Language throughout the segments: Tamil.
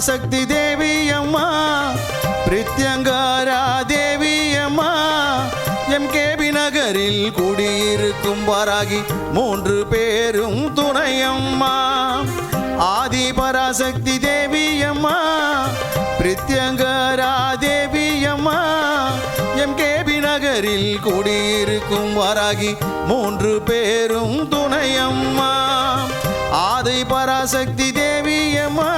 பராசக்தி தேவி அம்மா பிரித்யங்காரா தேவி அம்மா எம்கேபி நகரில் குடியிருக்கும் வாராகி 3 பேரும் துணையம்மா ஆதி பராசக்தி தேவி அம்மா பிரித்யங்காரா தேவி அம்மா எம்கேபி நகரில் குடியிருக்கும் வாராகி 3 பேரும் துணையம்மா ஆதி பராசக்தி தேவி அம்மா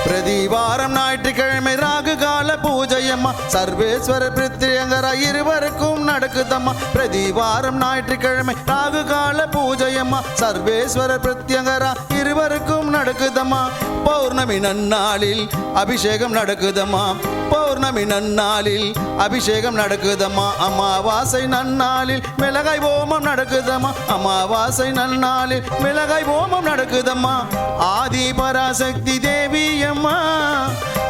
பிரதிவாரம் ஞாயிற்றுக்கிழமை ராகு கால பூஜையம்மா சர்வேஸ்வர பிரித்யங்கரா இருவருக்கும் நடக்குதம்மா பிரதிவாரம் ஞாயிற்றுக்கிழமை ராகு கால பூஜையம்மா சர்வேஸ்வர பிரித்யங்கரா இருவருக்கும் நடக்குதம்மா பௌர்ணமி நன்னாளில் அபிஷேகம் நடக்குதம்மா பௌர்ணமி நன்னாளில் அபிஷேகம் நடக்குதம்மா அமாவாசை நன்னாளில் மிளகாய் ஓமம் நடக்குதம்மா அமாவாசை நன்னாளில் மிளகாய் ஓமம் நடக்குதம்மா ஆதி பராசக்தி தேவி அம்மா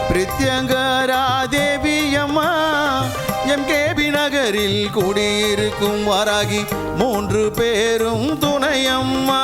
பிரித்யங்கரா தேவி அம்மா எம்கேபி நகரில் குடியிருக்கும் வாராகி 3 பேரும் துணையம்மா